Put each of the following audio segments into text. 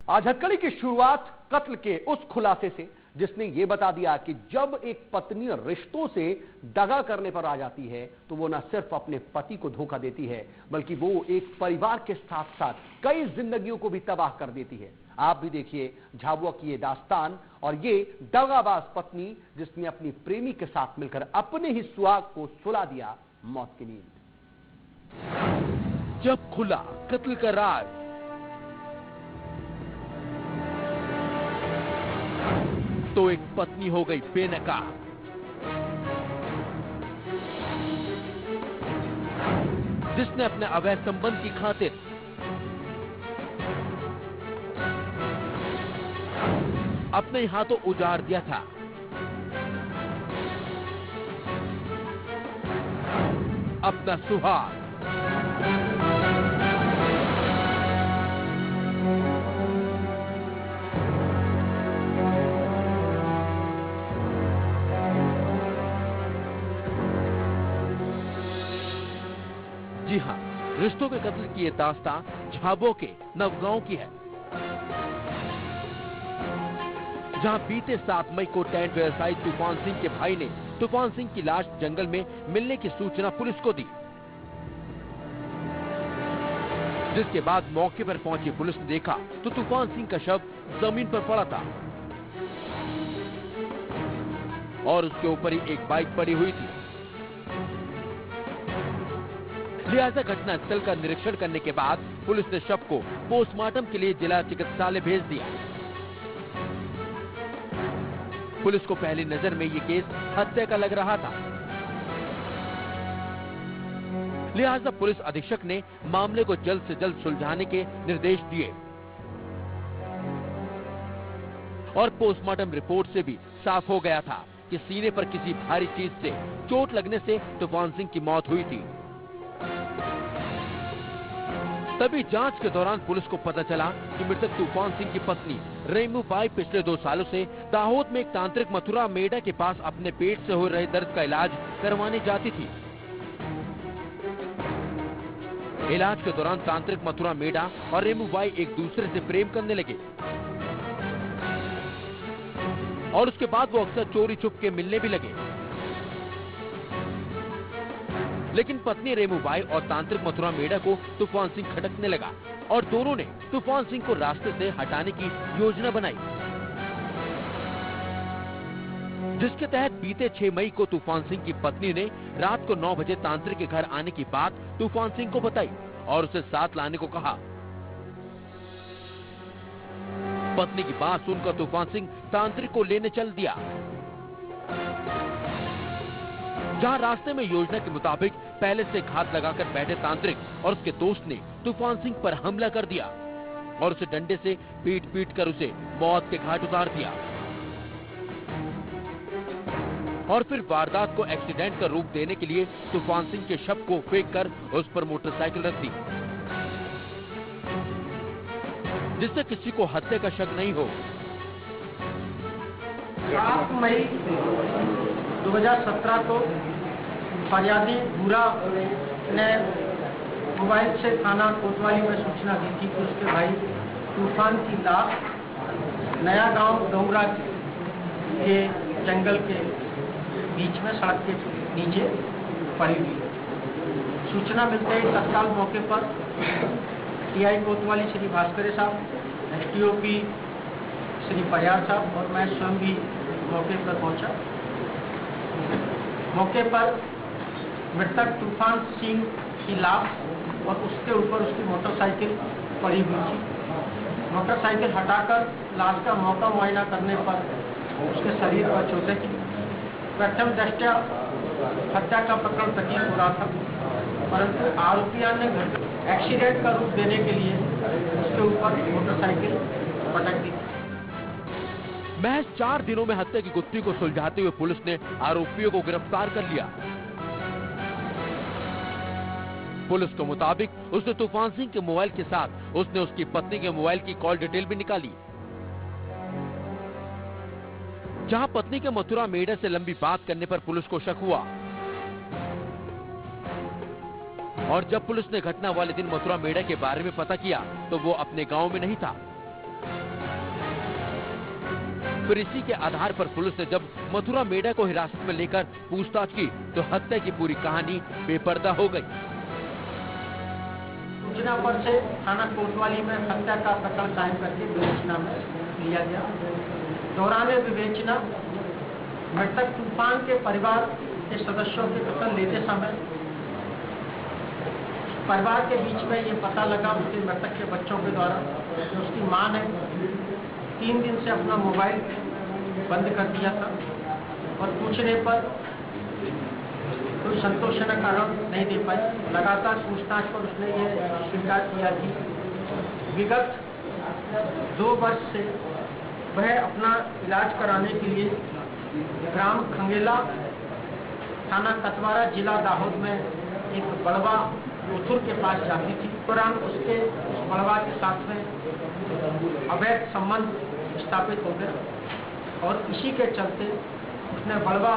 आज हथकड़ी की शुरुआत कत्ल के उस खुलासे से जिसने यह बता दिया कि जब एक पत्नी रिश्तों से दगा करने पर आ जाती है तो वो न सिर्फ अपने पति को धोखा देती है बल्कि वो एक परिवार के साथ साथ कई जिंदगियों को भी तबाह कर देती है। आप भी देखिए झाबुआ की ये दास्तान और ये दगाबाज पत्नी जिसने अपनी प्रेमी के साथ मिलकर अपने ही सुहाग को सुला दिया मौत की नींद। जब खुला कत्ल का राज, तो एक पत्नी हो गई बेनकाब। जिसने अपने अवैध संबंध की खातिर अपने हाथों उजाड़ दिया था। अपना सुहाग। जी हां, रिश्तों के कत्ल की ये दास्तां झाबुआ के नवगांव की है, जहां बीते 7 मई को टेंट व्यवसायी तूफान सिंह के भाई ने तूफान सिंह की लाश जंगल में मिलने की सूचना पुलिस को दी। जिसके बाद मौके पर पहुंची पुलिस ने देखा तो तूफान सिंह का शव जमीन पर पड़ा था और उसके ऊपर ही एक बाइक पड़ी हुई थी। लिहाजा घटनास्थल का निरीक्षण करने के बाद पुलिस ने शव को पोस्टमार्टम के लिए जिला चिकित्सालय भेज दिया। पुलिस को पहली नजर में ये केस हत्या का लग रहा था, लिहाजा पुलिस अधीक्षक ने मामले को जल्द से जल्द सुलझाने के निर्देश दिए और पोस्टमार्टम रिपोर्ट से भी साफ हो गया था कि सीने पर किसी भारी चीज से चोट लगने से तूफान सिंह की मौत हुई थी। तभी जांच के दौरान पुलिस को पता चला कि मृतक तूफान सिंह की पत्नी रेमूबाई पिछले 2 सालों से दाहोद में एक तांत्रिक मथुरा मेडा के पास अपने पेट से हो रहे दर्द का इलाज करवाने जाती थी। इलाज के दौरान तांत्रिक मथुरा मेडा और रेमूबाई एक दूसरे से प्रेम करने लगे और उसके बाद वो अक्सर चोरी छुप के मिलने भी लगे। लेकिन पत्नी रेमूबाई और तांत्रिक मथुरा मेडा को तूफान सिंह खटकने लगा और दोनों ने तूफान सिंह को रास्ते से हटाने की योजना बनाई, जिसके तहत बीते 6 मई को तूफान सिंह की पत्नी ने रात को 9 बजे तांत्रिक के घर आने की बात तूफान सिंह को बताई और उसे साथ लाने को कहा। पत्नी की बात सुनकर तूफान सिंह तांत्रिक को लेने चल दिया, जहां रास्ते में योजना के मुताबिक पहले से घात लगाकर बैठे तांत्रिक और उसके दोस्त ने तूफान सिंह पर हमला कर दिया और उसे डंडे से पीट कर उसे मौत के घाट उतार दिया और फिर वारदात को एक्सीडेंट का रूप देने के लिए तूफान सिंह के शव को फेंक कर उस पर मोटरसाइकिल रख दी, जिससे किसी को हत्या का शक नहीं हो। 7 मई 2017 को फरियादी भूरा ने मोबाइल से थाना कोतवाली में सूचना दी थी कि उसके भाई तूफान की लाश नया गांव डोंगरा के जंगल के बीच में सड़क के नीचे पड़ी हुई है। सूचना मिलते ही तत्काल मौके पर टीआई कोतवाली श्री भास्कर साहब, एसटीओपी श्री परियार साहब और मैं स्वयं भी मौके पर पहुंचा। मौके पर मृतक तूफान सिंह की लाश और उसके ऊपर उसकी मोटरसाइकिल पड़ी हुई थी। मोटरसाइकिल हटाकर लाश का मौका मुआयना करने पर उसके शरीर पर चोटें थी। प्रथम दृष्टया हत्या का प्रकरण प्रतीत हो रहा था, परंतु आरोपियों ने एक्सीडेंट का रूप देने के लिए उसके ऊपर मोटरसाइकिल पटक दी। महज 4 दिनों में हत्या की गुत्थी को सुलझाते हुए पुलिस ने आरोपियों को गिरफ्तार कर लिया। पुलिस के मुताबिक उसने तूफान सिंह के मोबाइल के साथ उसने उसकी पत्नी के मोबाइल की कॉल डिटेल भी निकाली, जहां पत्नी के मथुरा मेडा से लंबी बात करने पर पुलिस को शक हुआ और जब पुलिस ने घटना वाले दिन मथुरा मेडा के बारे में पता किया तो वो अपने गांव में नहीं था। फिर इसी के आधार पर पुलिस ने जब मथुरा मेढ़ा को हिरासत में लेकर पूछताछ की तो हत्या की पूरी कहानी बेपर्दा हो गई। सूचना पर से थाना कोतवाली में हत्या का प्रकरण कायम करके विवेचना में लिया गया। दौरान विवेचना मृतक तूफान के परिवार के सदस्यों के कत्ल लेते समय परिवार के बीच में ये पता लगा उसके मृतक के बच्चों के द्वारा कि उसकी मां ने 3 दिन से अपना मोबाइल बंद कर दिया था और पूछने पर कोई संतोषजनक कारण नहीं दे पाई। लगातार पूछताछ पर उसने ये स्वीकार किया कि विगत 2 वर्ष से वह अपना इलाज कराने के लिए ग्राम खंगेला, थाना कतवारा, जिला दाहोद में एक बड़वा लोथुर के पास जाती थी। दौरान उसके उस बड़वा के साथ में अवैध संबंध स्थापित हो गए और इसी के चलते उसने बड़वा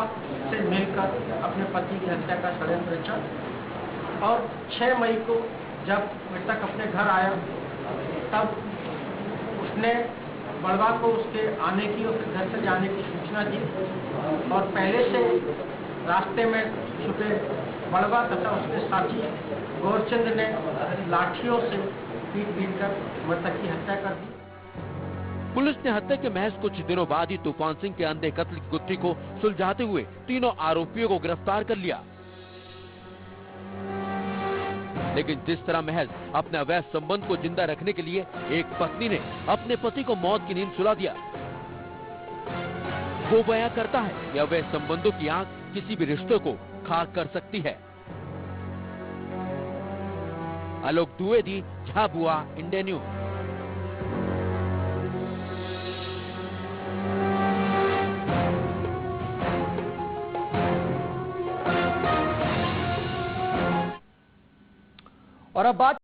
से मिलकर अपने पति की हत्या का षड्यंत्र रचा और 6 मई को जब मृतक अपने घर आया तब उसने बड़वा को उसके आने की और घर से जाने की सूचना दी और पहले से रास्ते में छुपे बड़वा तथा उसके साथी गौरचंद ने लाठियों से पीट कर मृतक की हत्या कर दी। पुलिस ने हत्या के महज कुछ दिनों बाद ही तूफान सिंह के अंधे कत्ल की गुत्थी को सुलझाते हुए तीनों आरोपियों को गिरफ्तार कर लिया। लेकिन जिस तरह महज अपने अवैध संबंध को जिंदा रखने के लिए एक पत्नी ने अपने पति को मौत की नींद सुला दिया, वो बयां करता है कि अवैध संबंधों की आंख किसी भी रिश्ते को खाक कर सकती है। आलोक द्विवेदी, झाबुआ, इंडिया न्यूज। और अब बात